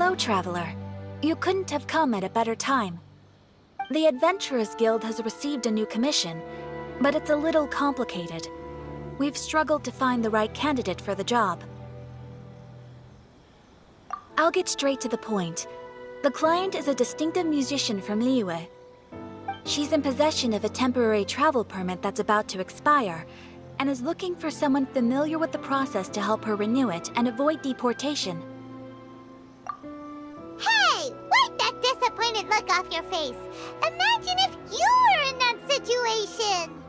Hello, traveler. You couldn't have come at a better time. The Adventurers Guild has received a new commission, but it's a little complicated. We've struggled to find the right candidate for the job. I'll get straight to the point. The client is a distinctive musician from Liyue. She's in possession of a temporary travel permit that's about to expire, and is looking for someone familiar with the process to help her renew it and avoid deportation. Hey! Wipe that disappointed look off your face! Imagine if you were in that situation!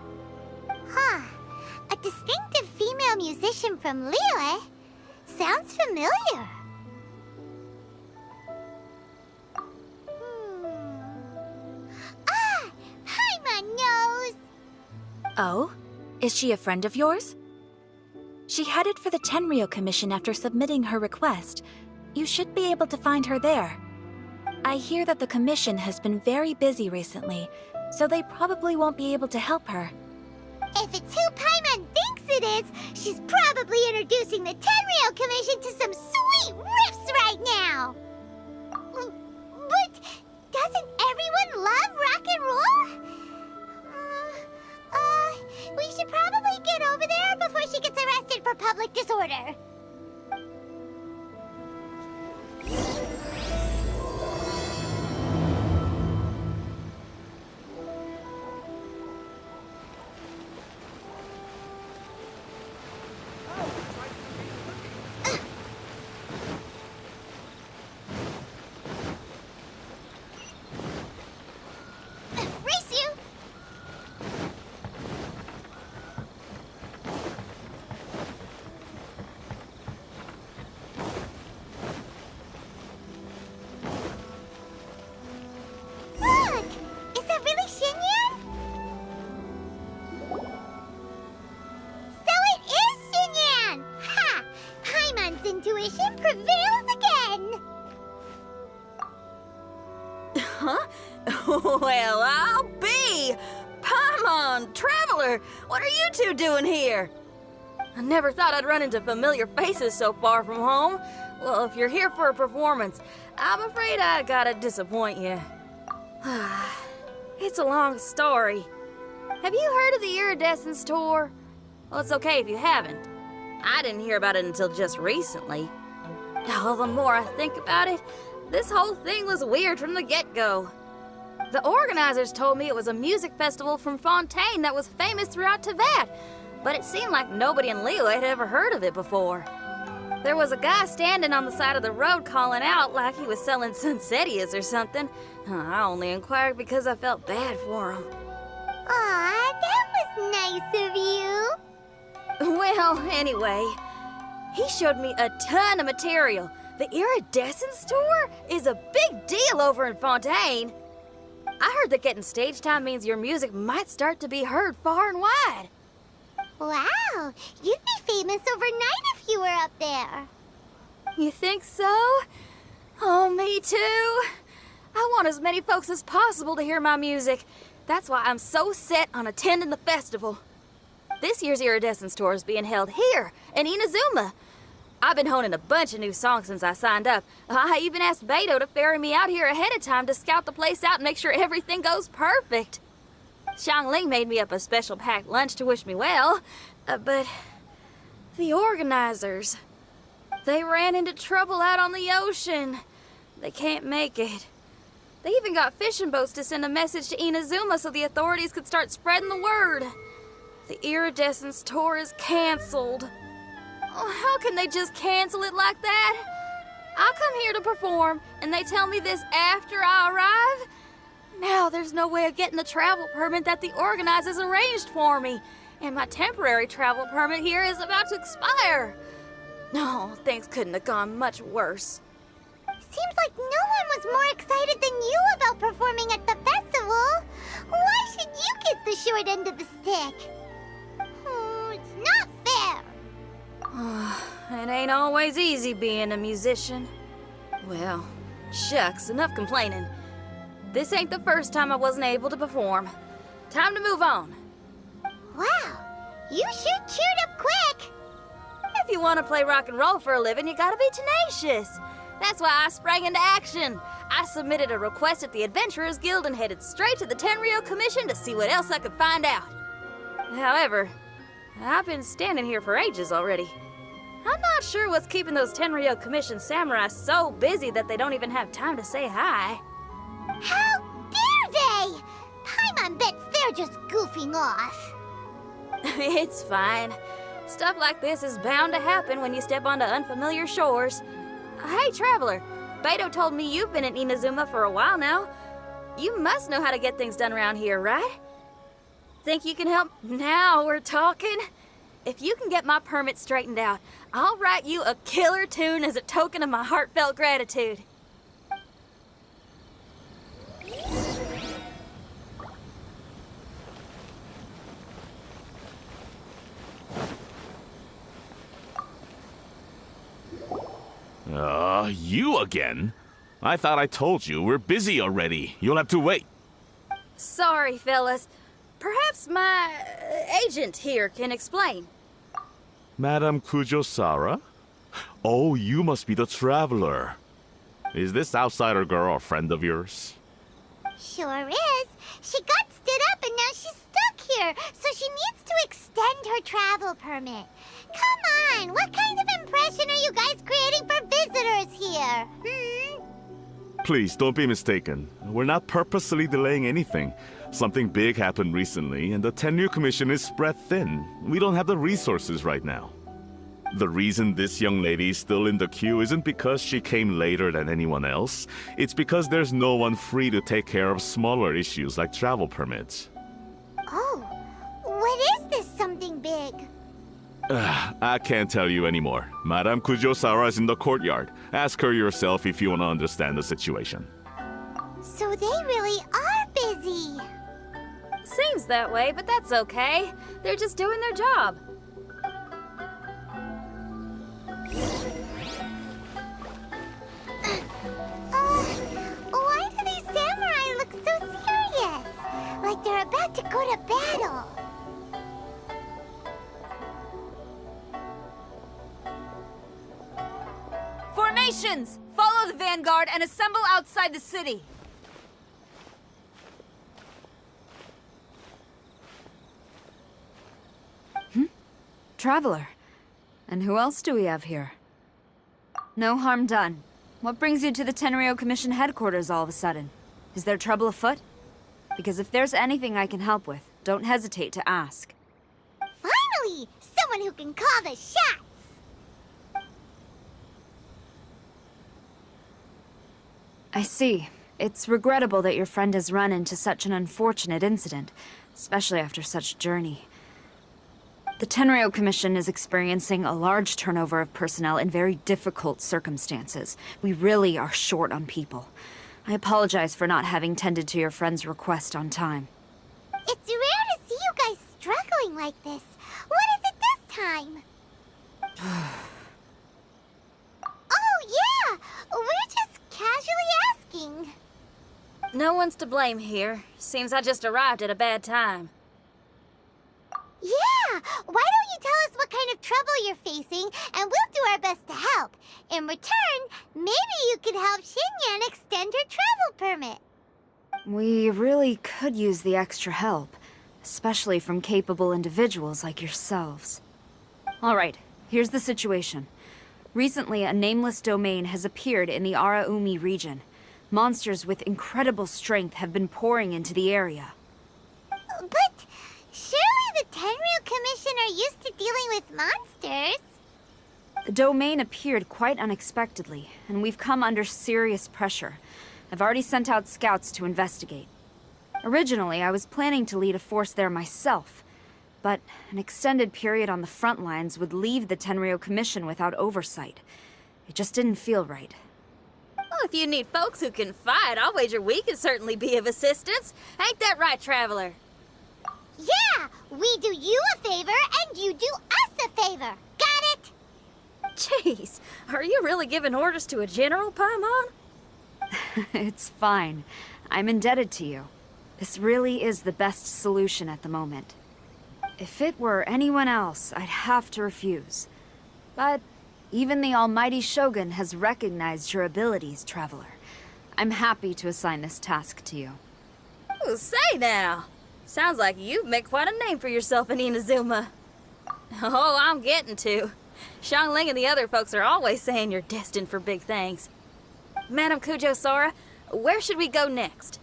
Huh. A distinctive female musician from Liyue? Sounds familiar. Paimon knows! Oh? Is she a friend of yours? She headed for the Tenryou Commission after submitting her request. You should be able to find her there. I hear that the commission has been very busy recently, so they probably won't be able to help her. If it's who Paimon thinks it is, she's probably introducing the Tenryou Commission to some sweet riffs right now! But doesn't everyone love rock and roll? We should probably get over there before she gets arrested for public disorder. Intuition prevails again! Huh? Well, I'll be! Paimon, Traveler, what are you two doing here? I never thought I'd run into familiar faces so far from home. Well, if you're here for a performance, I'm afraid I gotta disappoint you. It's a long story. Have you heard of the Iridescence Tour? Well, it's okay if you haven't. I didn't hear about it until just recently. Oh, the more I think about it, this whole thing was weird from the get-go. The organizers told me it was a music festival from Fontaine that was famous throughout Teyvat, but it seemed like nobody in Liyue had ever heard of it before. There was a guy standing on the side of the road calling out like he was selling Sunsetias or something. I only inquired because I felt bad for him. Aw, that was nice of you. Well, anyway, he showed me a ton of material. The Iridescence Tour is a big deal over in Fontaine. I heard that getting stage time means your music might start to be heard far and wide. Wow, you'd be famous overnight if you were up there. You think so? Oh, me too. I want as many folks as possible to hear my music. That's why I'm so set on attending the festival. This year's Iridescence Tour is being held here, in Inazuma. I've been honing a bunch of new songs since I signed up. I even asked Byte to ferry me out here ahead of time to scout the place out and make sure everything goes perfect. Xiangling made me up a special packed lunch to wish me well, but the organizers, they ran into trouble out on the ocean. They can't make it. They even got fishing boats to send a message to Inazuma so the authorities could start spreading the word. The Iridescence Tour is canceled. Oh, how can they just cancel it like that? I come here to perform, and they tell me this after I arrive? Now there's no way of getting the travel permit that the organizers arranged for me, and my temporary travel permit here is about to expire. No, things couldn't have gone much worse. Seems like no one was more excited than you about performing at the festival. Why should you get the short end of the stick? It's not fair. It ain't always easy being a musician. Well, shucks, enough complaining. This ain't the first time I wasn't able to perform. Time to move on. Wow, you sure cheered up quick. If you want to play rock and roll for a living, you gotta be tenacious. That's why I sprang into action. I submitted a request at the Adventurers Guild and headed straight to the Tenryou Commission to see what else I could find out. However, I've been standing here for ages already. I'm not sure what's keeping those Tenryou Commission samurai so busy that they don't even have time to say hi. How dare they! Paimon bets they're just goofing off. It's fine. Stuff like this is bound to happen when you step onto unfamiliar shores. Hey, Traveler, Beto told me you've been in Inazuma for a while now. You must know how to get things done around here, right? Think you can help? Now we're talking. If you can get my permit straightened out, I'll write you a killer tune as a token of my heartfelt gratitude. You again? I thought I told you, we're busy already. You'll have to wait. Sorry, fellas. Perhaps my agent here can explain. Madame Kujo-Sara? Oh, you must be the traveler. Is this outsider girl a friend of yours? Sure is. She got stood up and now she's stuck here, so she needs to extend her travel permit. Come on, what kind of impression are you guys creating for visitors here? Please, don't be mistaken. We're not purposely delaying anything. Something big happened recently, and the Tenryou Commission is spread thin. We don't have the resources right now. The reason this young lady is still in the queue isn't because she came later than anyone else. It's because there's no one free to take care of smaller issues like travel permits. Oh, what is this something big? I can't tell you anymore. Madame Kujo-Sara is in the courtyard. Ask her yourself if you want to understand the situation. So they really are busy. Seems that way, but that's okay. They're just doing their job. Why do these samurai look so serious? Like they're about to go to battle. Formations! Follow the vanguard and assemble outside the city. Traveler. And who else do we have here? No harm done. What brings you to the Tenryou Commission headquarters all of a sudden? Is there trouble afoot? Because if there's anything I can help with, don't hesitate to ask. Finally! Someone who can call the shots! I see. It's regrettable that your friend has run into such an unfortunate incident, especially after such a journey. The Tenryou Commission is experiencing a large turnover of personnel in very difficult circumstances. We really are short on people. I apologize for not having tended to your friend's request on time. It's rare to see you guys struggling like this. What is it this time? Oh, yeah! We're just casually asking. No one's to blame here. Seems I just arrived at a bad time. Yeah! Why don't you tell us what kind of trouble you're facing, and we'll do our best to help. In return, maybe you could help Xinyan extend her travel permit. We really could use the extra help, especially from capable individuals like yourselves. All right, here's the situation. Recently, a nameless domain has appeared in the Araumi region. Monsters with incredible strength have been pouring into the area. But surely the Tenryou Commission are used to dealing with monsters. The domain appeared quite unexpectedly, and we've come under serious pressure. I've already sent out scouts to investigate. Originally, I was planning to lead a force there myself, but an extended period on the front lines would leave the Tenryou Commission without oversight. It just didn't feel right. Well, if you need folks who can fight, I'll wager we can certainly be of assistance. Ain't that right, Traveler? Yeah! We do you a favor, and you do us a favor. Got it? Jeez, are you really giving orders to a general, Paimon? It's fine. I'm indebted to you. This really is the best solution at the moment. If it were anyone else, I'd have to refuse. But Even the almighty Shogun has recognized your abilities, Traveler. I'm happy to assign this task to you. Ooh, say now. Sounds like you've made quite a name for yourself in Inazuma. Oh, I'm getting to. Xiangling and the other folks are always saying you're destined for big things. Madam Kujo Sora, where should we go next?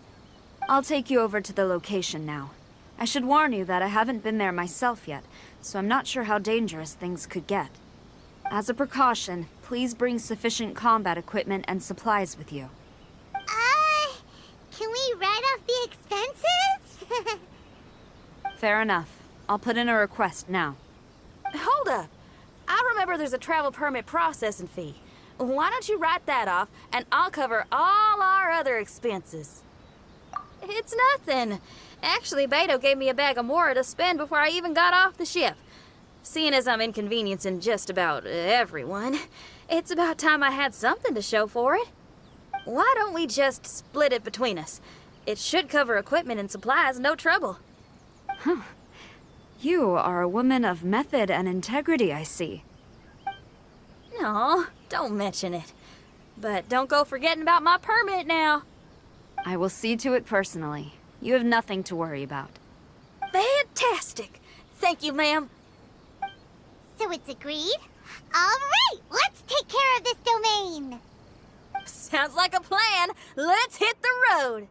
I'll take you over to the location now. I should warn you that I haven't been there myself yet, so I'm not sure how dangerous things could get. As a precaution, please bring sufficient combat equipment and supplies with you. Can we write off the expenses? Fair enough. I'll put in a request now. Hold up. I remember there's a travel permit processing fee. Why don't you write that off, and I'll cover all our other expenses? It's nothing. Actually, Beto gave me a bag of Mora to spend before I even got off the ship. Seeing as I'm inconveniencing just about everyone, it's about time I had something to show for it. Why don't we just split it between us? It should cover equipment and supplies, no trouble. Huh. You are a woman of method and integrity, I see. No, don't mention it. But don't go forgetting about my permit now. I will see to it personally. You have nothing to worry about. Fantastic. Thank you, ma'am. So it's agreed? All right, let's take care of this domain. Sounds like a plan. Let's hit the road.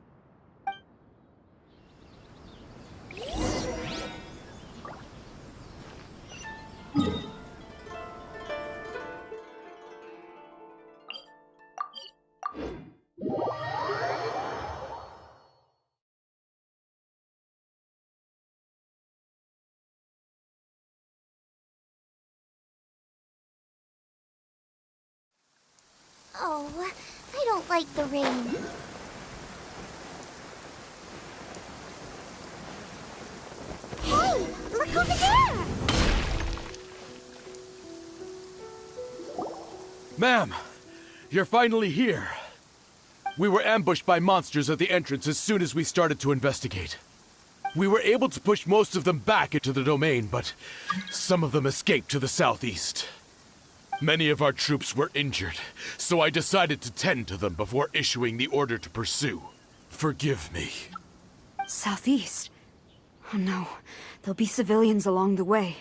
Oh, I don't like the rain. Hey, look over there! Ma'am, you're finally here. We were ambushed by monsters at the entrance as soon as we started to investigate. We were able to push most of them back into the domain, but some of them escaped to the southeast. Many of our troops were injured, so I decided to tend to them before issuing the order to pursue. Forgive me. Southeast? Oh no, there'll be civilians along the way.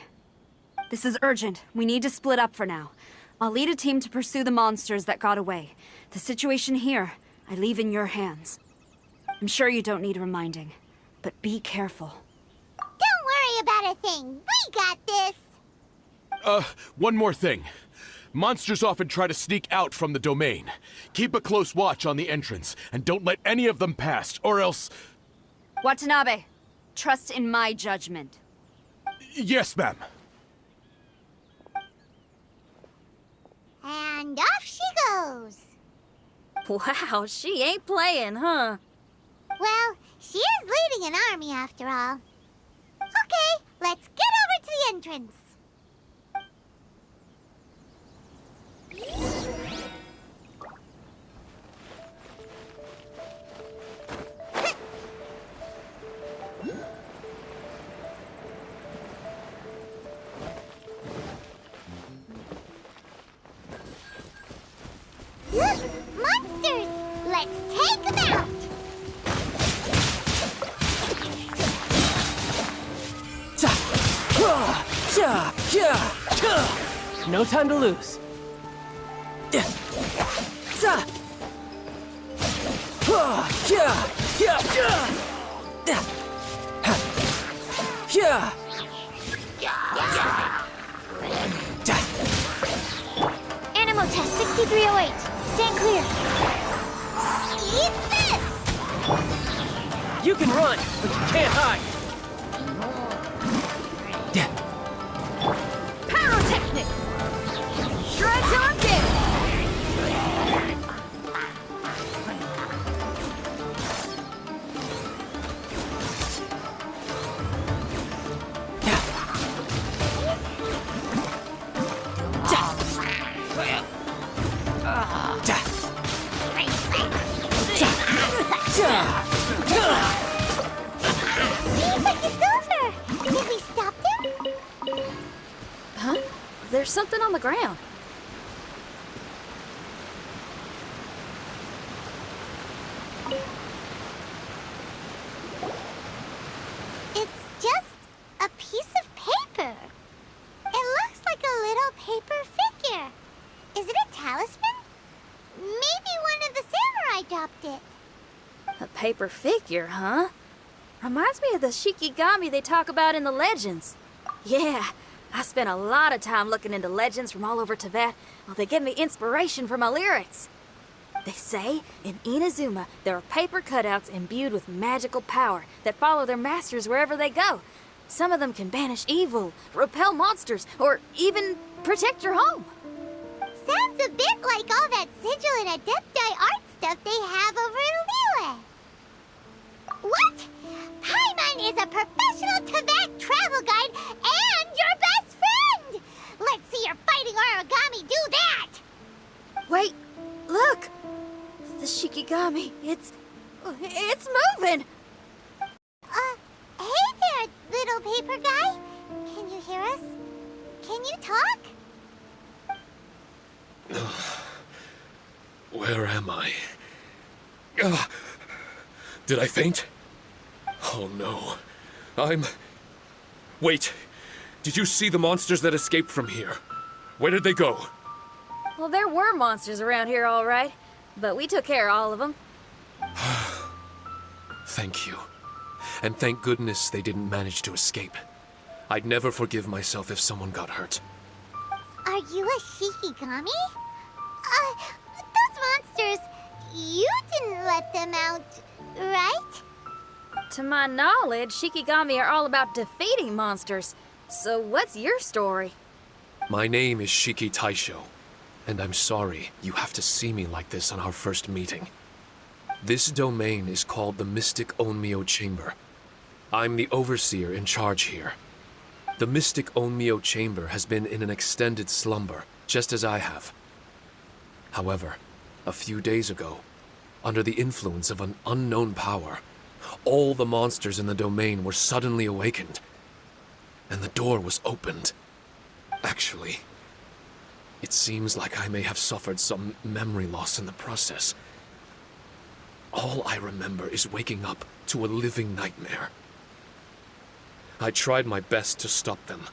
This is urgent. We need to split up for now. I'll lead a team to pursue the monsters that got away. The situation here, I leave in your hands. I'm sure you don't need reminding, but be careful. Don't worry about a thing. We got this. One more thing. Monsters often try to sneak out from the domain. Keep a close watch on the entrance, and don't let any of them pass, or else... Watanabe, trust in my judgment. Yes, ma'am. And off she goes. Wow, she ain't playing, huh? Well, she is leading an army after all. Okay, let's get over to the entrance. Look! Monsters! Let's take them out! No time to lose. Animal test 6308. Stand clear. Eat this! You can run, but you can't hide. Pyrotechnics! Shred till I'm dead! Seems like it's over. Did we stop them? Huh? There's something on the ground. paper figure, huh? Reminds me of the Shikigami they talk about in the legends. Yeah, I spent a lot of time looking into legends from all over Tibet. Well, they give me inspiration for my lyrics. They say in Inazuma there are paper cutouts imbued with magical power that follow their masters wherever they go. Some of them can banish evil, repel monsters, or even protect your home. Sounds a bit like all that sigil and adepti art stuff they have over in Liyue. What? Paimon is a professional Tibet travel guide and your best friend! Let's see your fighting origami do that! Wait, look! The Shikigami, it's moving! Hey there, little paper guy. Can you hear us? Can you talk? Where am I? Did I faint? Oh no. Wait. Did you see the monsters that escaped from here? Where did they go? Well, there were monsters around here, all right. But we took care of all of them. Thank you. And thank goodness they didn't manage to escape. I'd never forgive myself if someone got hurt. Are you a Shikigami? Those monsters, you didn't let them out, right? To my knowledge, Shikigami are all about defeating monsters. So what's your story? My name is Shiki Taisho, and I'm sorry you have to see me like this on our first meeting. This domain is called the Mystic Onmyo Chamber. I'm the overseer in charge here. The Mystic Onmyo Chamber has been in an extended slumber, just as I have. However, a few days ago, under the influence of an unknown power, all the monsters in the domain were suddenly awakened, and the door was opened. Actually, it seems like I may have suffered some memory loss in the process. All I remember is waking up to a living nightmare. I tried my best to stop them.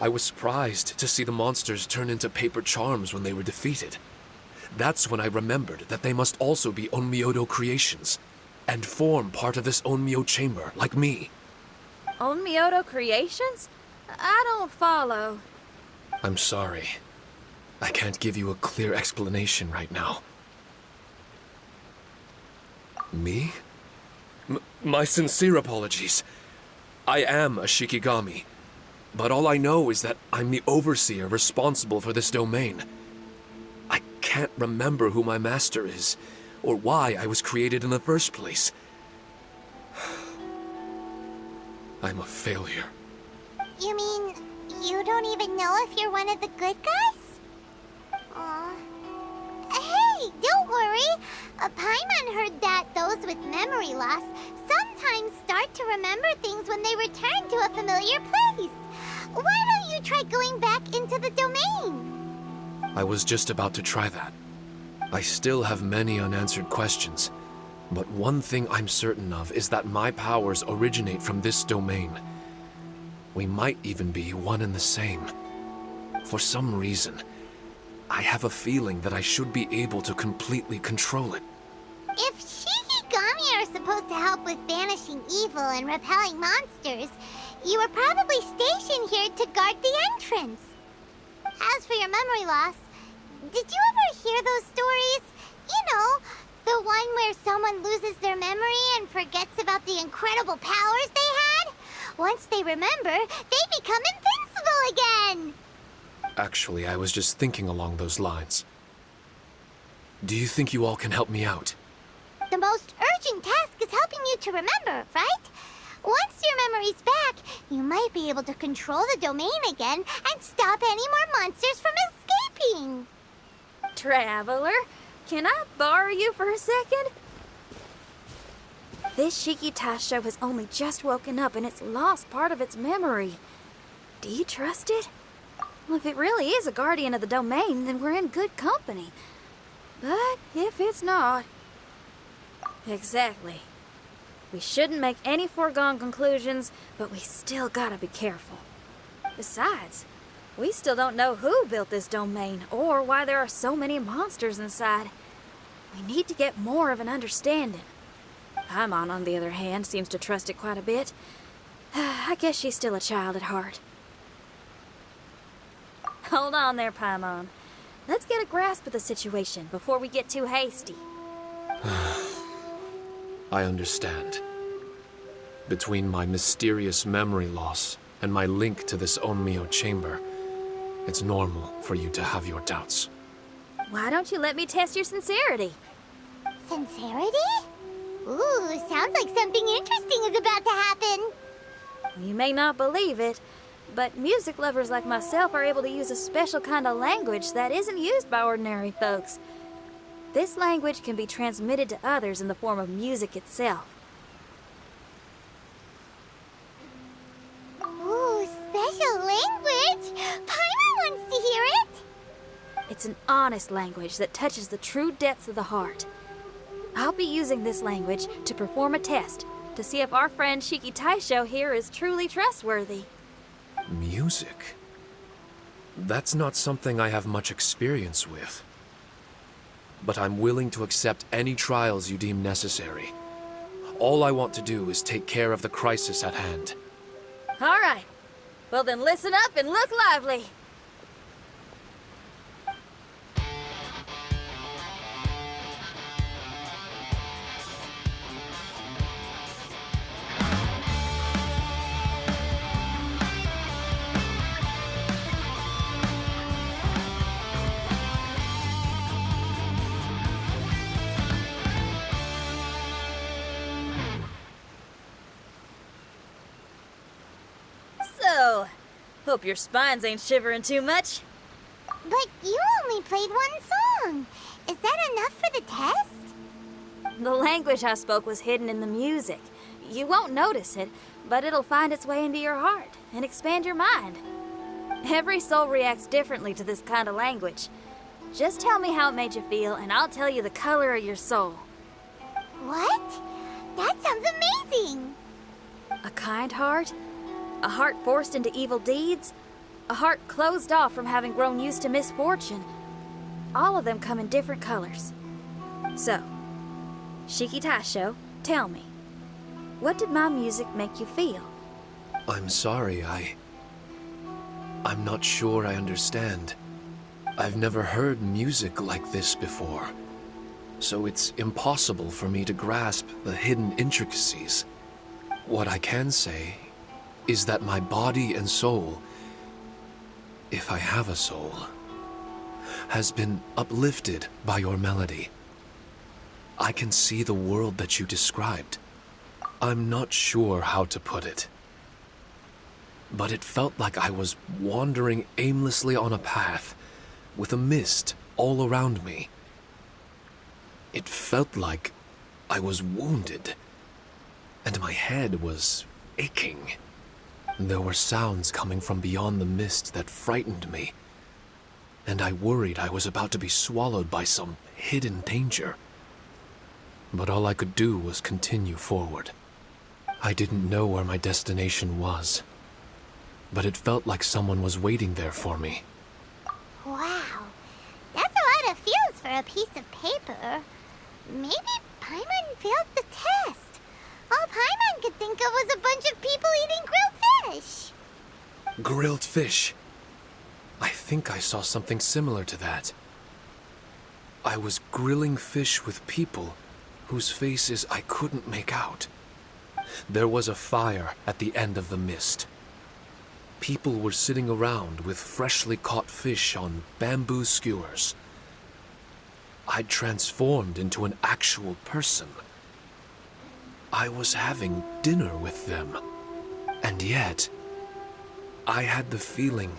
I was surprised to see the monsters turn into paper charms when they were defeated. That's when I remembered that they must also be Onmyodo creations, and form part of this Onmyo chamber, like me. Onmyodo creations? I don't follow. I'm sorry. I can't give you a clear explanation right now. Me? My sincere apologies. I am a Shikigami, but all I know is that I'm the overseer responsible for this domain. I can't remember who my master is, or why I was created in the first place. I'm a failure. You mean you don't even know if you're one of the good guys? Aw. Hey, don't worry. Paimon heard that those with memory loss sometimes start to remember things when they return to a familiar place. Why don't you try going back into the domain? I was just about to try that. I still have many unanswered questions, but one thing I'm certain of is that my powers originate from this domain. We might even be one and the same. For some reason, I have a feeling that I should be able to completely control it. If Shikigami are supposed to help with banishing evil and repelling monsters, you were probably stationed here to guard the entrance. As for your memory loss, did you ever hear those stories? You know, the one where someone loses their memory and forgets about the incredible powers they had? Once they remember, they become invincible again! Actually, I was just thinking along those lines. Do you think you all can help me out? The most urgent task is helping you to remember, right? Once your memory's back, you might be able to control the domain again and stop any more monsters from escaping. Traveler, can I borrow you for a second? This Shiki Taisho has only just woken up and it's lost part of its memory. Do you trust it? Well, if it really is a guardian of the domain, then we're in good company. But if it's not... Exactly. We shouldn't make any foregone conclusions, but we still gotta be careful. Besides, we still don't know who built this domain or why there are so many monsters inside. We need to get more of an understanding. Paimon, on the other hand, seems to trust it quite a bit. I guess she's still a child at heart. Hold on there, Paimon. Let's get a grasp of the situation before we get too hasty. I understand. Between my mysterious memory loss and my link to this Onmyo chamber, it's normal for you to have your doubts. Why don't you let me test your sincerity? Sincerity? Ooh, sounds like something interesting is about to happen. You may not believe it, but music lovers like myself are able to use a special kind of language that isn't used by ordinary folks. This language can be transmitted to others in the form of music itself. Ooh, special language! Paimon wants to hear it! It's an honest language that touches the true depths of the heart. I'll be using this language to perform a test to see if our friend Shiki Taisho here is truly trustworthy. Music? That's not something I have much experience with. But I'm willing to accept any trials you deem necessary. All I want to do is take care of the crisis at hand. All right. Well then listen up and look lively. So, hope your spines ain't shivering too much. But you only played one song. Is that enough for the test? The language I spoke was hidden in the music. You won't notice it, but it'll find its way into your heart and expand your mind. Every soul reacts differently to this kind of language. Just tell me how it made you feel, and I'll tell you the color of your soul. What? That sounds amazing! A kind heart? A heart forced into evil deeds? A heart closed off from having grown used to misfortune? All of them come in different colors. So, Shiki Taisho, tell me, what did my music make you feel? I'm sorry, I'm not sure I understand. I've never heard music like this before, so it's impossible for me to grasp the hidden intricacies. What I can say is that my body and soul, if I have a soul, has been uplifted by your melody. I can see the world that you described. I'm not sure how to put it, but it felt like I was wandering aimlessly on a path with a mist all around me. It felt like I was wounded, and my head was aching. There were sounds coming from beyond the mist that frightened me, and I worried I was about to be swallowed by some hidden danger. But all I could do was continue forward. I didn't know where my destination was, but it felt like someone was waiting there for me. Wow, that's a lot of feels for a piece of paper. Maybe Paimon failed the test. All Paimon could think of was a bunch of people eating grilled fish. Grilled fish. I think I saw something similar to that. I was grilling fish with people whose faces I couldn't make out. There was a fire at the end of the mist. People were sitting around with freshly caught fish on bamboo skewers. I'd transformed into an actual person. I was having dinner with them. And yet, I had the feeling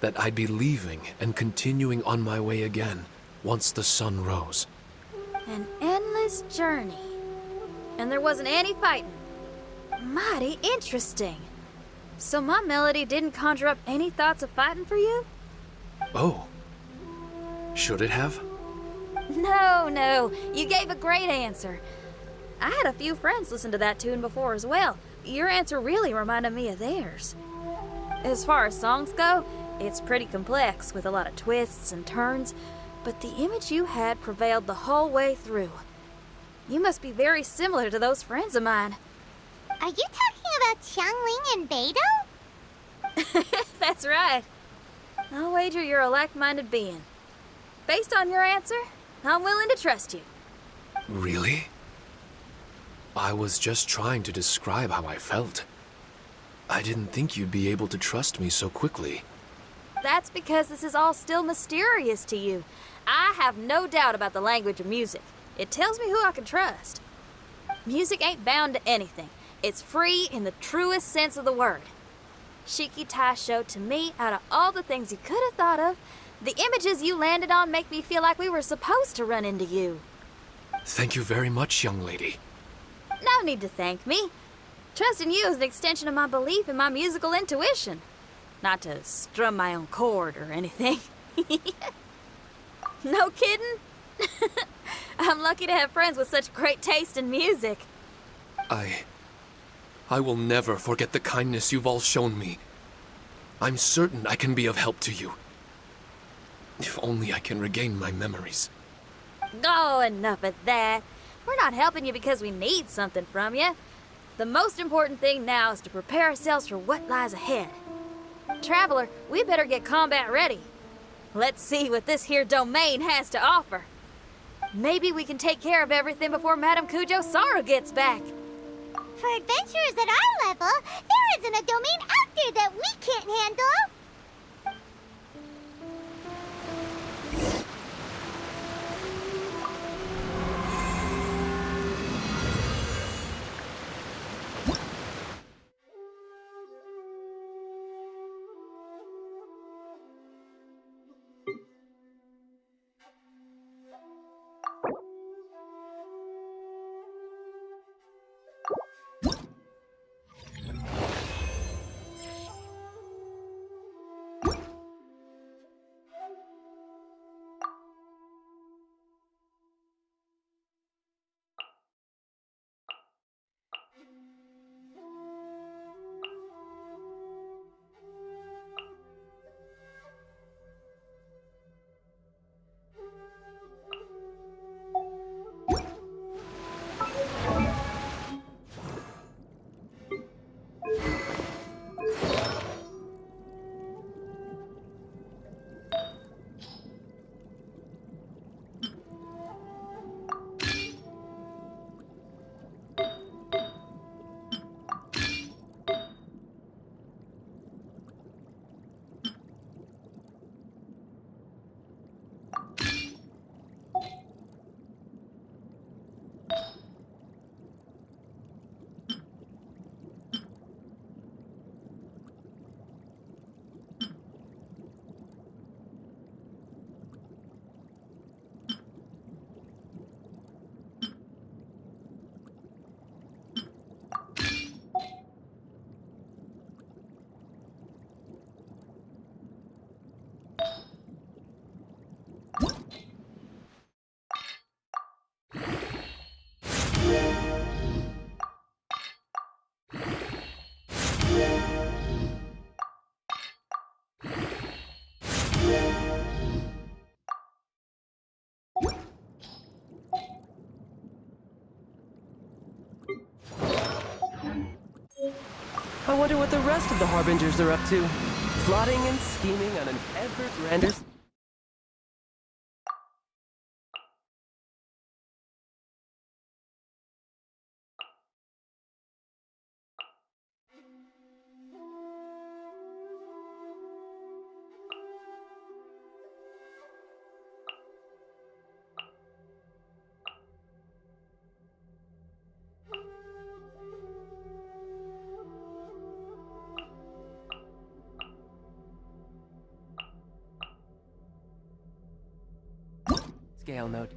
that I'd be leaving and continuing on my way again once the sun rose. An endless journey. And there wasn't any fighting. Mighty interesting. So my melody didn't conjure up any thoughts of fighting for you? Oh. Should it have? No. You gave a great answer. I had a few friends listen to that tune before as well. Your answer really reminded me of theirs. As far as songs go, it's pretty complex with a lot of twists and turns, but the image you had prevailed the whole way through. You must be very similar to those friends of mine. Are you talking about Xiangling and Beidou? That's right. I'll wager you're a like-minded being. Based on your answer, I'm willing to trust you. Really? I was just trying to describe how I felt. I didn't think you'd be able to trust me so quickly. That's because this is all still mysterious to you. I have no doubt about the language of music. It tells me who I can trust. Music ain't bound to anything. It's free in the truest sense of the word. Shiki Taisho, to me, out of all the things you could have thought of, the images you landed on make me feel like we were supposed to run into you. Thank you very much, young lady. No need to thank me. Trusting you is an extension of my belief in my musical intuition. Not to strum my own chord or anything. No kidding? I'm lucky to have friends with such great taste in music. I will never forget the kindness you've all shown me. I'm certain I can be of help to you. If only I can regain my memories. Oh, enough of that. We're not helping you because we need something from you. The most important thing now is to prepare ourselves for what lies ahead. Traveler, we better get combat ready. Let's see what this here domain has to offer. Maybe we can take care of everything before Madame Kujo Sara gets back. For adventurers at our level, there isn't a domain out there that we can't handle. I wonder what the rest of the Harbingers are up to. Plotting and scheming on an ever grander... scale note.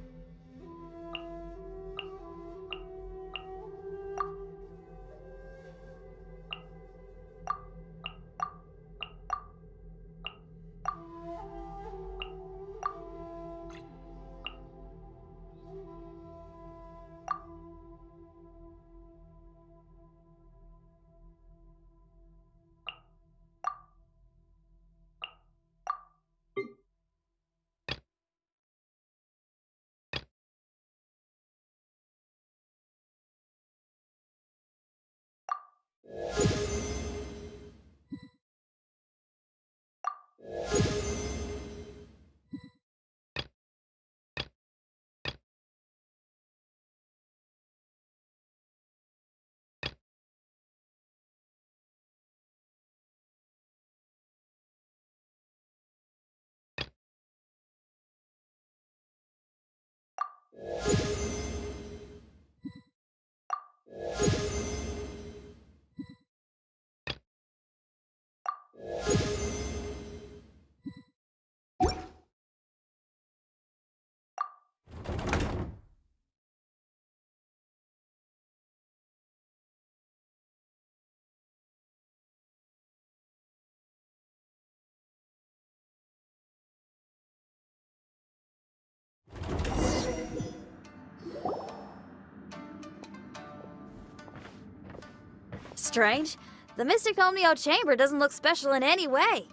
Strange. The Mystic Omnio Chamber doesn't look special in any way.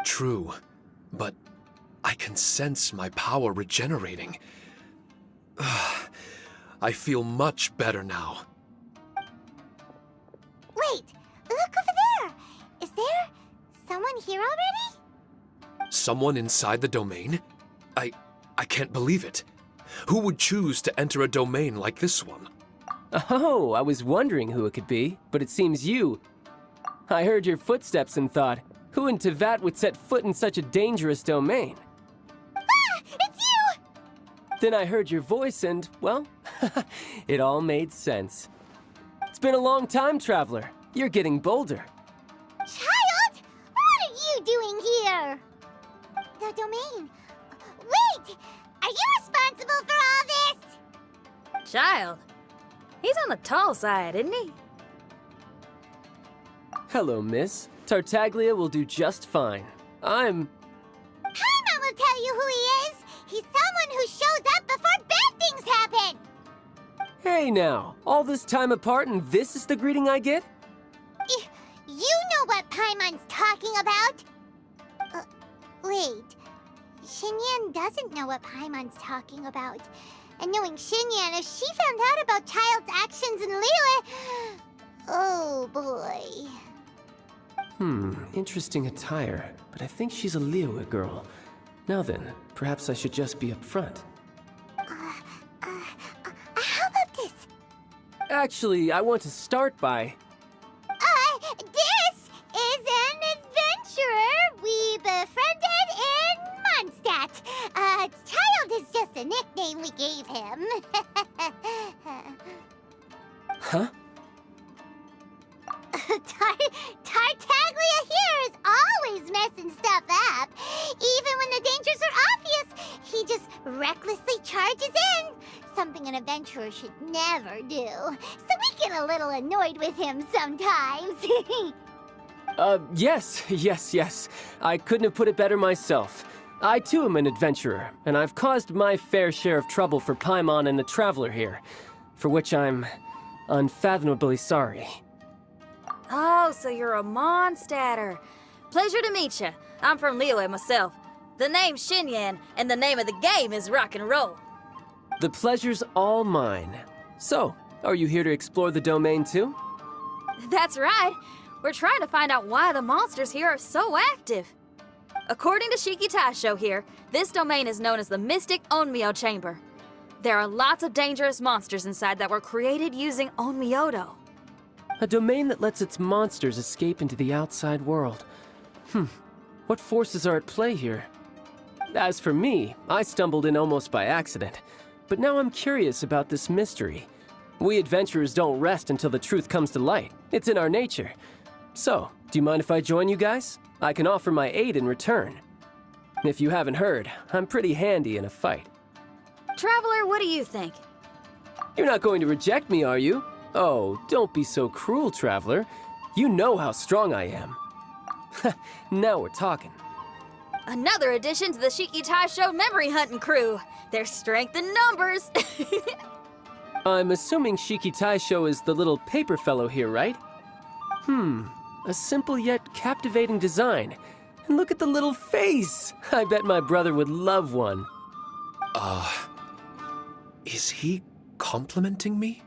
True, but I can sense my power regenerating. I feel much better now. Wait, look over there! Is there someone here already? Someone inside the domain? I can't believe it. Who would choose to enter a domain like this one? Oh, I was wondering who it could be, but it seems you. I heard your footsteps and thought, who in Tevat would set foot in such a dangerous domain? Ah! It's you! Then I heard your voice and, well, it all made sense. It's been a long time, Traveler. You're getting bolder. Child! What are you doing here? The domain. Wait! Are you responsible for all this? Child. He's on the tall side, isn't he? Hello, miss. Tartaglia will do just fine. Paimon will tell you who he is. He's someone who shows up before bad things happen. Hey now, all this time apart and this is the greeting I get? You know what Paimon's talking about. Wait. Xinyan doesn't know what Paimon's talking about. And knowing Xinyan, if she found out about Childe's actions in Liyue... Oh, boy. Interesting attire, but I think she's a Liyue girl. Now then, perhaps I should just be upfront. How about this? Actually, I want to start by... This is an adventurer we befriended in Mondstadt. Child is just a nickname we gave him. Huh? Tartaglia here is always messing stuff up. Even when the dangers are obvious, he just recklessly charges in. Something an adventurer should never do. So we get a little annoyed with him sometimes. Yes. I couldn't have put it better myself. I too am an adventurer, and I've caused my fair share of trouble for Paimon and the Traveler here, for which I'm unfathomably sorry. Oh, so you're a Mondstadter. Pleasure to meet you. I'm from Liyue myself. The name's Xinyan, and the name of the game is rock and roll. The pleasure's all mine. So, are you here to explore the domain too? That's right. We're trying to find out why the monsters here are so active. According to Shiki Taisho here, this domain is known as the Mystic Onmyo Chamber. There are lots of dangerous monsters inside that were created using Onmyodo. A domain that lets its monsters escape into the outside world. What forces are at play here? As for me, I stumbled in almost by accident. But now I'm curious about this mystery. We adventurers don't rest until the truth comes to light. It's in our nature. So, do you mind if I join you guys? I can offer my aid in return. If you haven't heard, I'm pretty handy in a fight. Traveler, what do you think? You're not going to reject me, are you? Oh, don't be so cruel, Traveler. You know how strong I am. Now we're talking. Another addition to the Shiki Taisho memory hunting crew. There's strength in numbers. I'm assuming Shiki Taisho is the little paper fellow here, right? A simple yet captivating design. And look at the little face! I bet my brother would love one. Is he complimenting me?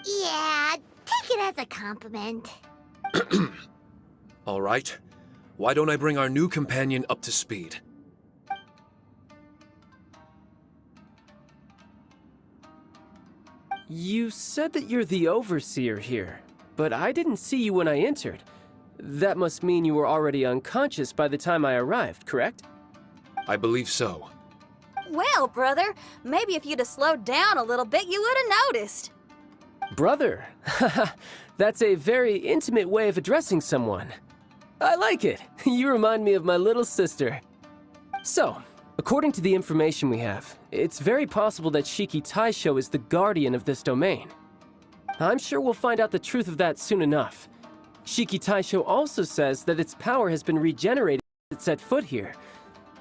Yeah, take it as a compliment. All right. Why don't I bring our new companion up to speed? You said that you're the overseer here, but I didn't see you when I entered. That must mean you were already unconscious by the time I arrived, correct? I believe so. Well, brother, maybe if you'd have slowed down a little bit, you would have noticed. Brother. That's a very intimate way of addressing someone. I like it. You remind me of my little sister. So, according to the information we have, it's very possible that Shiki Taisho is the guardian of this domain. I'm sure we'll find out the truth of that soon enough. Shiki Taisho also says that its power has been regenerated as it set foot here.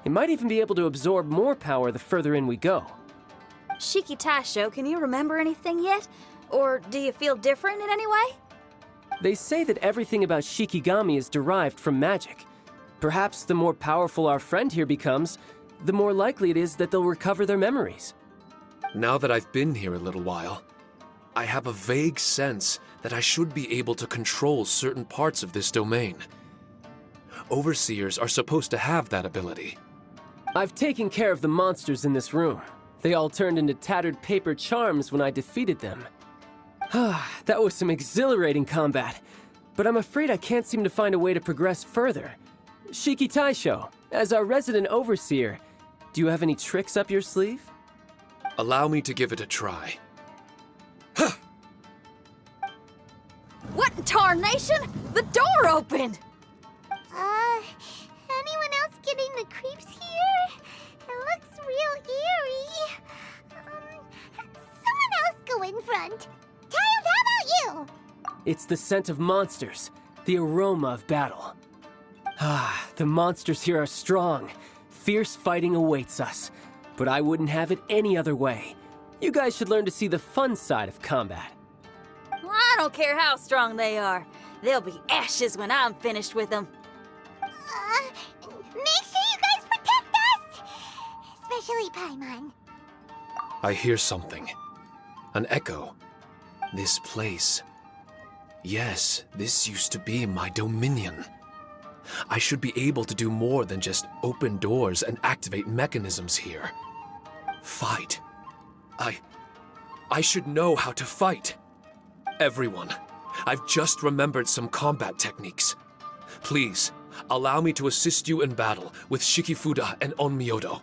It might even be able to absorb more power the further in we go. Shiki Taisho, can you remember anything yet? Or do you feel different in any way? They say that everything about Shikigami is derived from magic. Perhaps the more powerful our friend here becomes, the more likely it is that they'll recover their memories. Now that I've been here a little while, I have a vague sense that I should be able to control certain parts of this domain. Overseers are supposed to have that ability. I've taken care of the monsters in this room. They all turned into tattered paper charms when I defeated them. That was some exhilarating combat, but I'm afraid I can't seem to find a way to progress further. Shiki Taisho, as our resident overseer, do you have any tricks up your sleeve? Allow me to give it a try. What in tarnation? The door opened! Anyone else getting the creeps here? It looks real eerie. Someone else go in front. Child, how about you? It's the scent of monsters, the aroma of battle. The monsters here are strong. Fierce fighting awaits us, but I wouldn't have it any other way. You guys should learn to see the fun side of combat. I don't care how strong they are. They'll be ashes when I'm finished with them. Make sure you guys protect us! Especially Paimon. I hear something. An echo. This place. Yes, this used to be my dominion. I should be able to do more than just open doors and activate mechanisms here. Fight. I should know how to fight. Everyone, I've just remembered some combat techniques. Please, allow me to assist you in battle with Shikifuda and Onmyodo.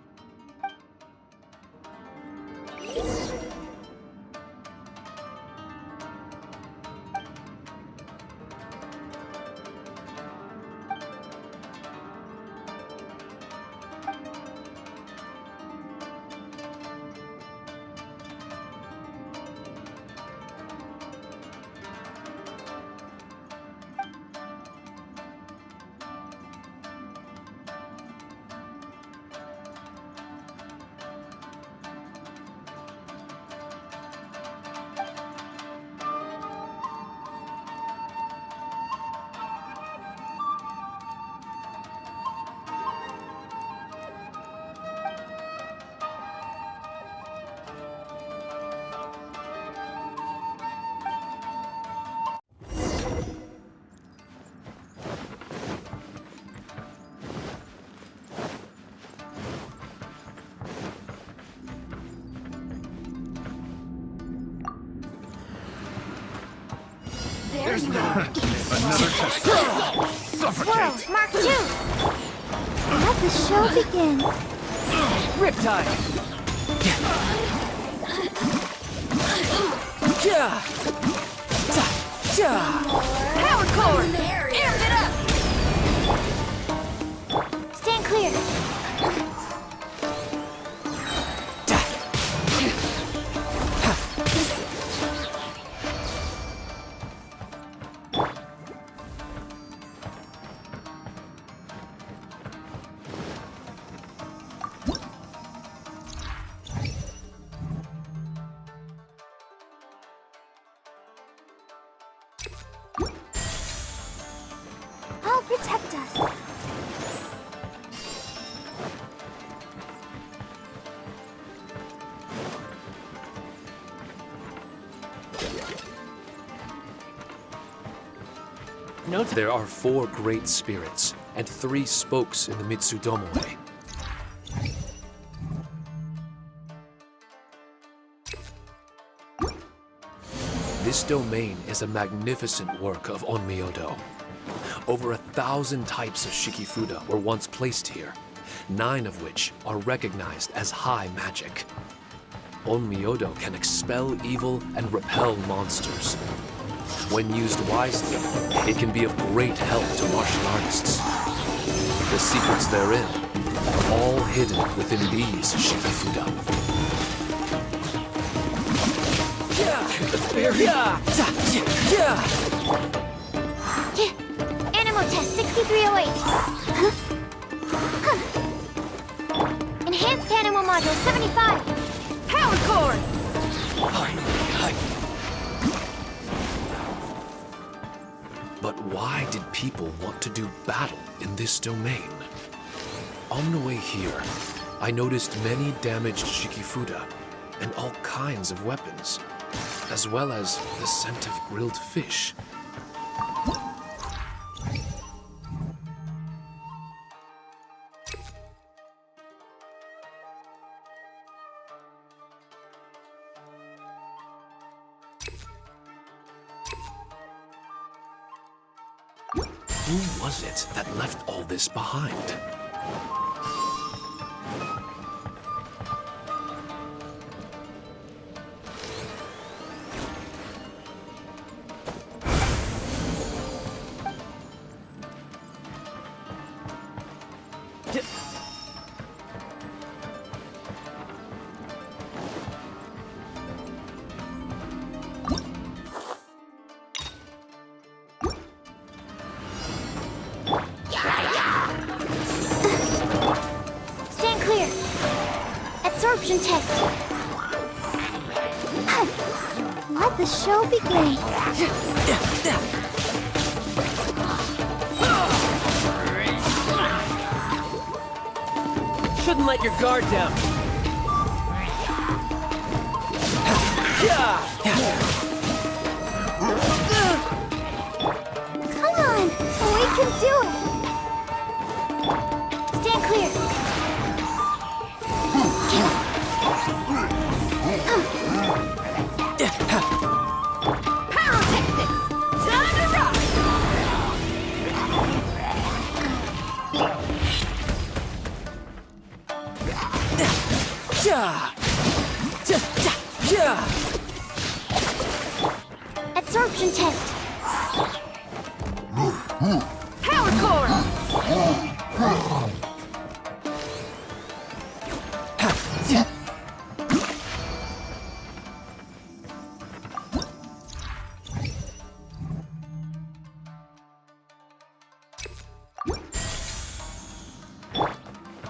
There's another test. Whoa, Mark 2! Let the show begin. Riptide! Power cord! Amp it up! Stand clear. I'll protect us. There are 4 great spirits and 3 spokes in the Mitsudomo-e. This domain is a magnificent work of Onmyodo. Over 1,000 types of Shikifuda were once placed here, 9 of which are recognized as high magic. Onmyodo can expel evil and repel monsters. When used wisely, it can be of great help to martial artists. The secrets therein are all hidden within these Shikifuda. Animal test 6308. Enhanced animal module 75. Power core. But why did people want to do battle in this domain? On the way here, I noticed many damaged Shikifuda and all kinds of weapons, as well as the scent of grilled fish. Who was it that left all this behind? Stand clear. Absorption test. Let the show begin. Shouldn't let your guard down. Come on, we can do it. Stand clear. Pyrotechnics! Time to rock! Absorption test. Power core!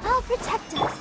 I'll protect us.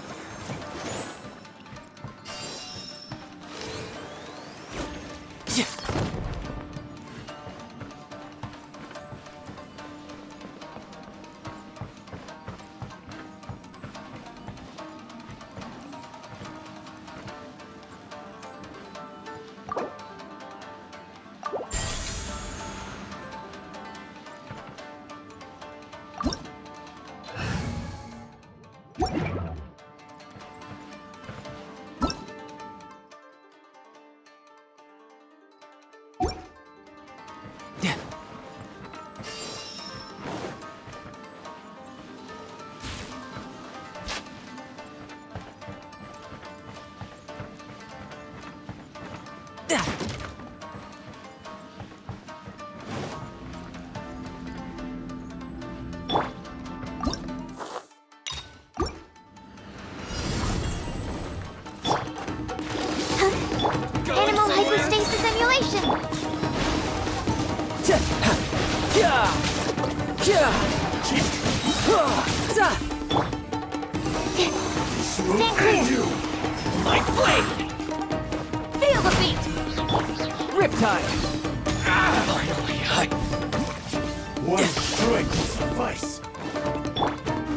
Animal hypostasis emulation. Stand clear. My blade! Feel the beat! Riptide! One strike will suffice.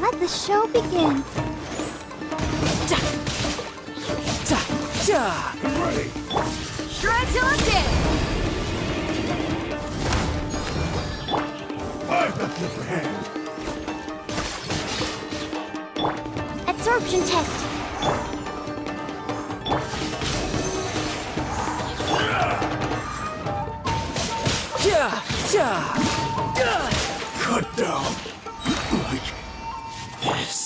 Let the show begin. I'm ready. Shred till I'm dead! I've got the upper hand. Absorption test. Cut down. Like this.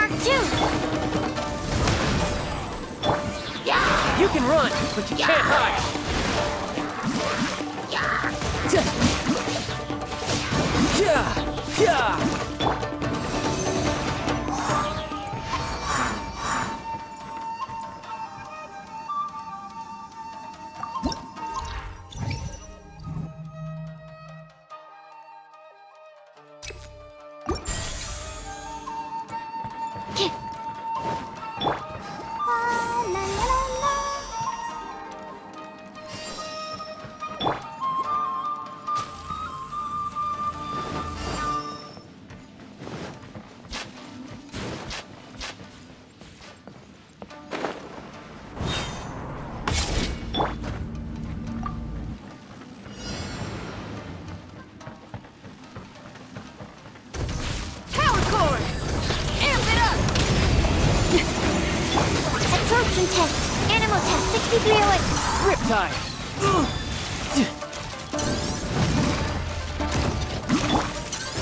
Mark II! You can run, but you can't hide! Absorption test. Animal test 6308. Riptide!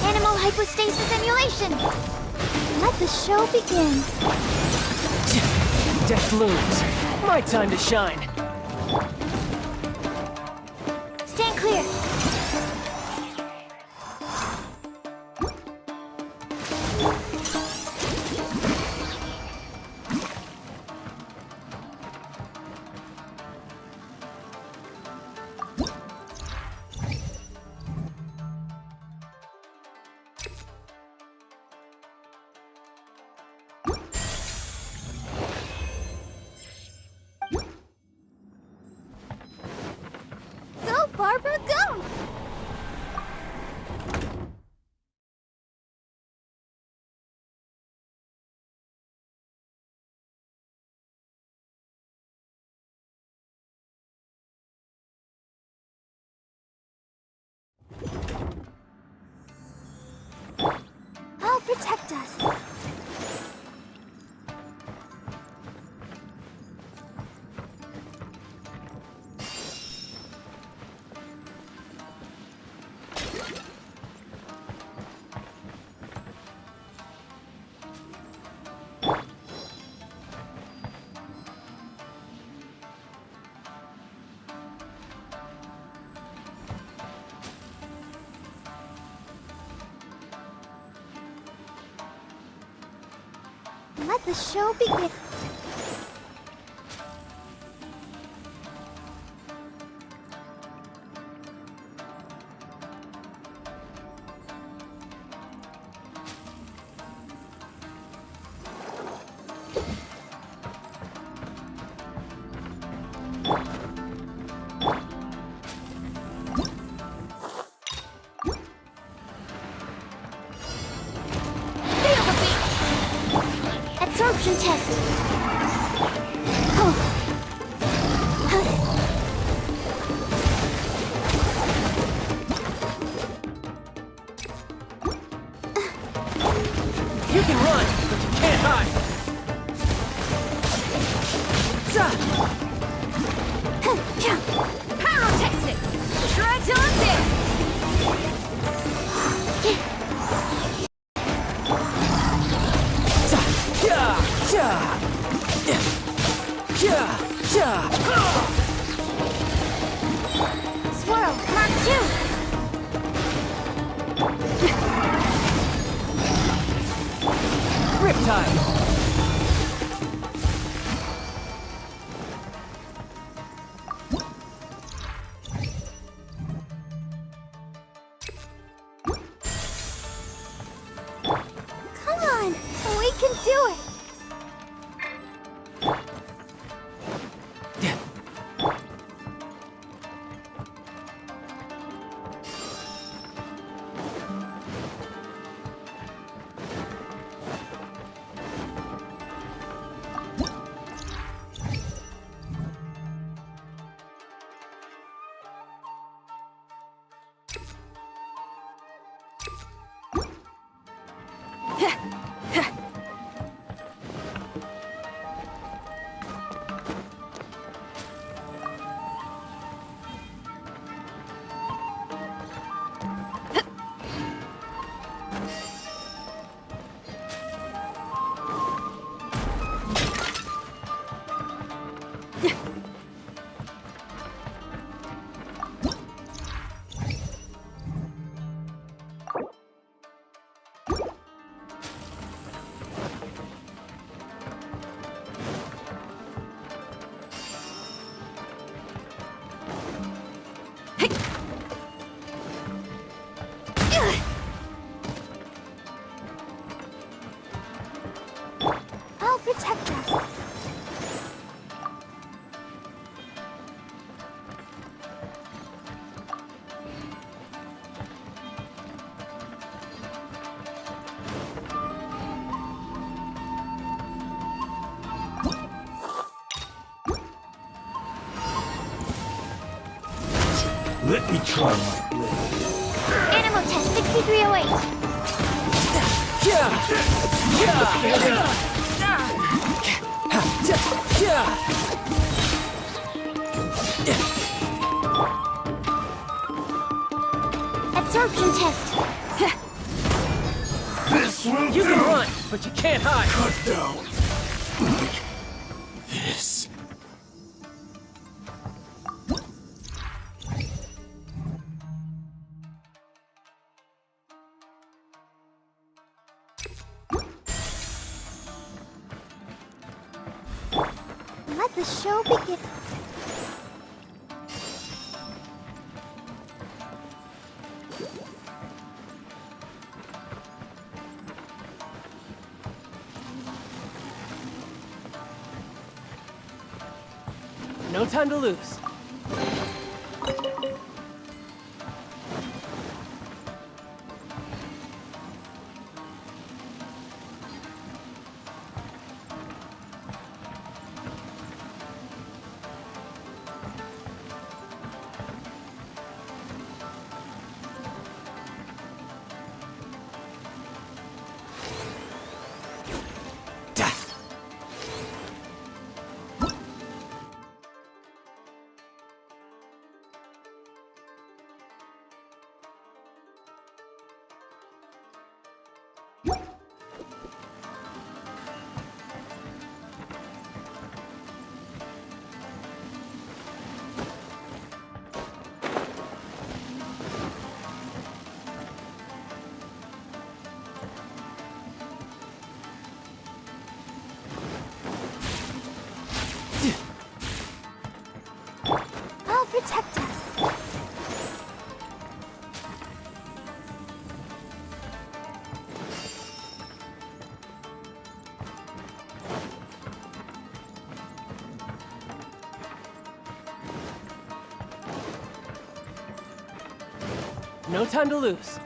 Animal hypostasis emulation. Let the show begin. Death looms. My time to shine. Stand clear. Go, Barbara, go! I'll protect us. Let the show begin. Feel the beat! Absorption test. Oh. You can run, but you can't hide! Pyrotechnics! Try till I'm dead! Swirl, Mark II. Riptide! Come on, we can do it. protect us. Let me try my blade. Animal test 6308. Absorption test. This will You do! can run, but you can't hide. Cut down. Like this. Let the show begin. No time to lose. I'll protect us. No time to lose.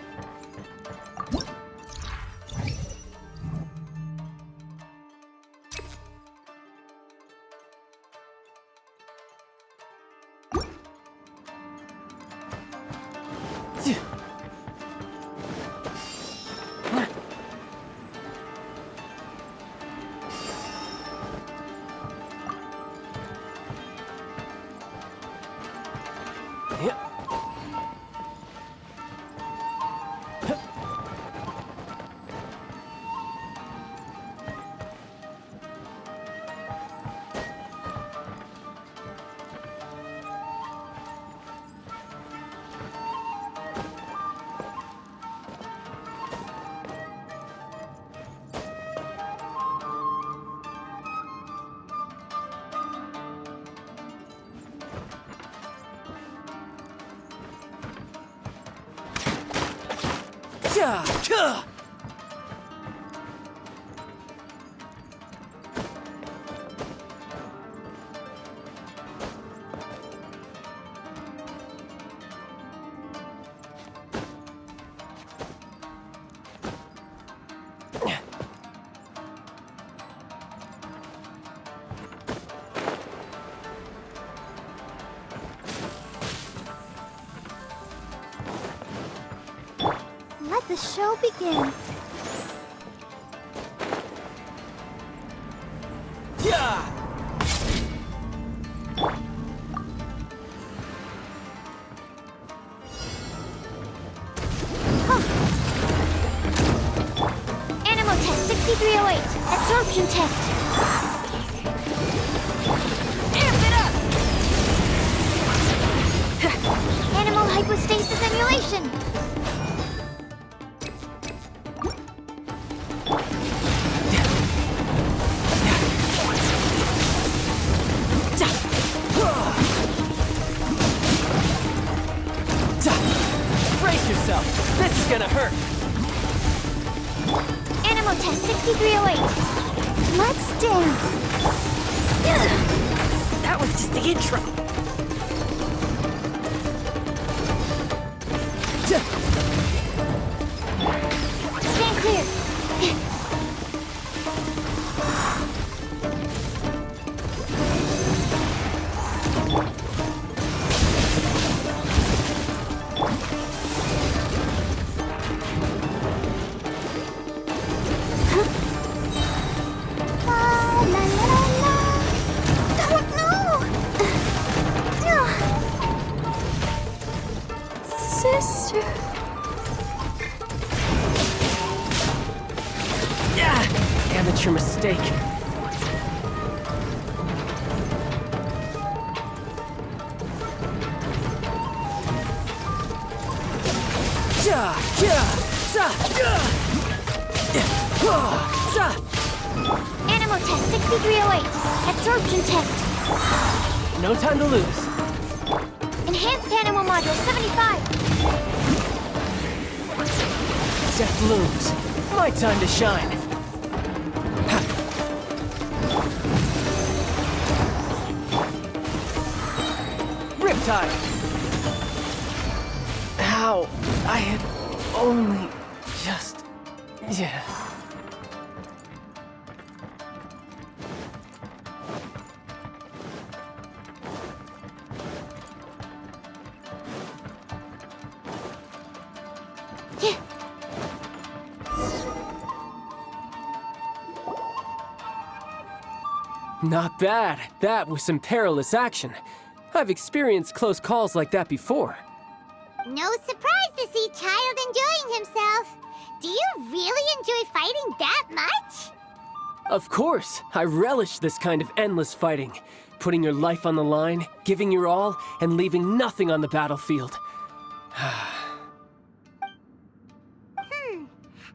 Let the show begin. Animal test 6308. Absorption test. Amp it up! Animal hypostasis emulation. Brace yourself. This is gonna hurt. Animal test 6308. Let's dance. That was just the intro. Stand clear. Sister. Amateur mistake. Animal test 6308. Absorption test. No time to lose. Enhanced animal module 75. Death looms. My time to shine. Riptide. How? I had only just... Yeah. Not bad. That was some perilous action. I've experienced close calls like that before. No surprise to see Childe enjoying himself. Do you really enjoy fighting that much? Of course. I relish this kind of endless fighting. Putting your life on the line, giving your all, and leaving nothing on the battlefield. I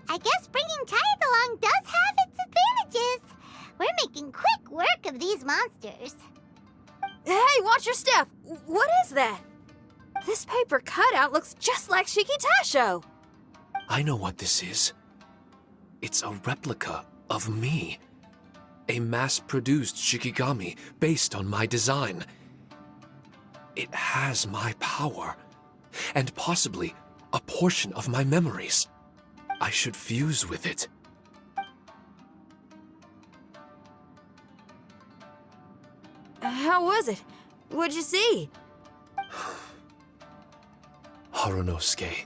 guess bringing Childe along does have its advantages. We're making quick work of these monsters. Hey, watch your step. What is that? This paper cutout looks just like Shiki Taisho. I know what this is. It's a replica of me. A mass-produced Shikigami based on my design. It has my power, and possibly a portion of my memories. I should fuse with it. How was it? What'd you see? Harunosuke.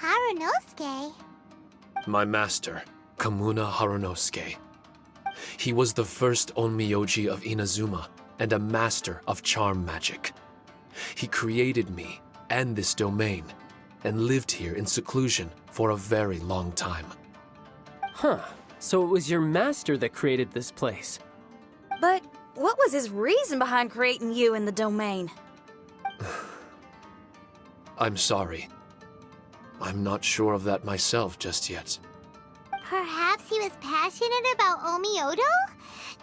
Harunosuke? My master, Kamuna Harunosuke. He was the first Onmyoji of Inazuma and a master of charm magic. He created me and this domain and lived here in seclusion for a very long time. Huh. So it was your master that created this place. But what was his reason behind creating you in the domain? I'm sorry. I'm not sure of that myself just yet. Perhaps he was passionate about Omiodo?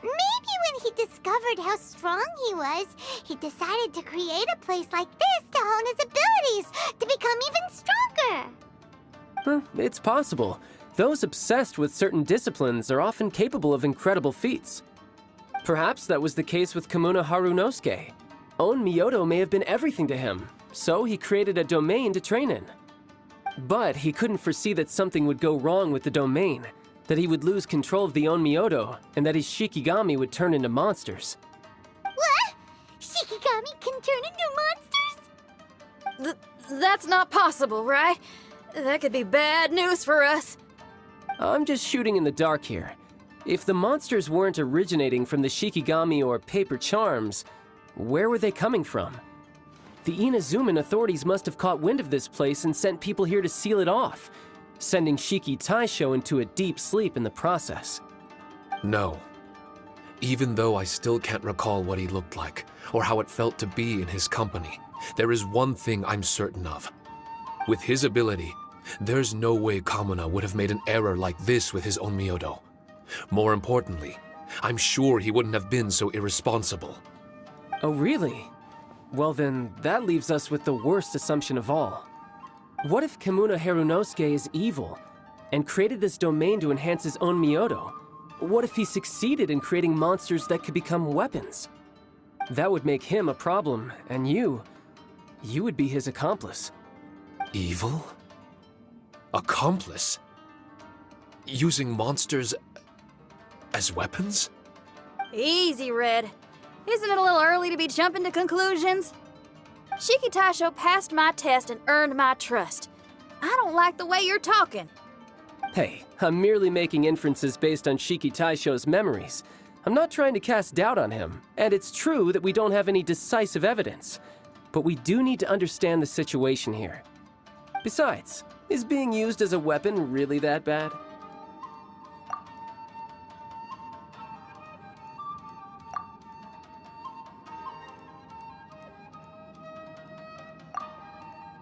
Maybe when he discovered how strong he was, he decided to create a place like this to hone his abilities, to become even stronger. It's possible. Those obsessed with certain disciplines are often capable of incredible feats. Perhaps that was the case with Kamuna Harunosuke. Onmyodo may have been everything to him, so he created a domain to train in. But he couldn't foresee that something would go wrong with the domain, that he would lose control of the Onmyodo, and that his Shikigami would turn into monsters. What? Shikigami can turn into monsters? That's not possible, right? That could be bad news for us. I'm just shooting in the dark here. If the monsters weren't originating from the Shikigami or paper charms, where were they coming from? The Inazuman authorities must have caught wind of this place and sent people here to seal it off, sending Shiki Taisho into a deep sleep in the process. No. Even though I still can't recall what he looked like, or how it felt to be in his company, there is one thing I'm certain of. With his ability, there's no way Kamuna would have made an error like this with his Onmyodo. More importantly, I'm sure he wouldn't have been so irresponsible. Oh, really? Well then, that leaves us with the worst assumption of all. What if Kamuna Harunosuke is evil, and created this domain to enhance his own Myodo? What if he succeeded in creating monsters that could become weapons? That would make him a problem, and you would be his accomplice. Evil? Accomplice? Using monsters as weapons? Easy, Red. Isn't it a little early to be jumping to conclusions? Shiki Taisho passed my test and earned my trust. I don't like the way you're talking. Hey, I'm merely making inferences based on Shiki Taisho's memories. I'm not trying to cast doubt on him, and it's true that we don't have any decisive evidence. But we do need to understand the situation here. Besides, is being used as a weapon really that bad?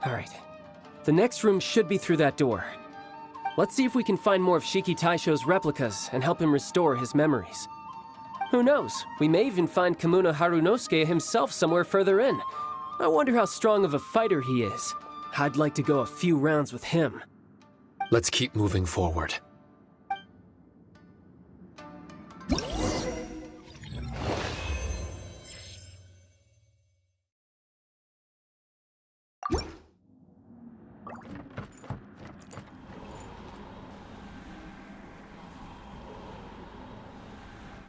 Alright. The next room should be through that door. Let's see if we can find more of Shiki Taisho's replicas and help him restore his memories. Who knows? We may even find Kamuna Harunosuke himself somewhere further in. I wonder how strong of a fighter he is. I'd like to go a few rounds with him. Let's keep moving forward.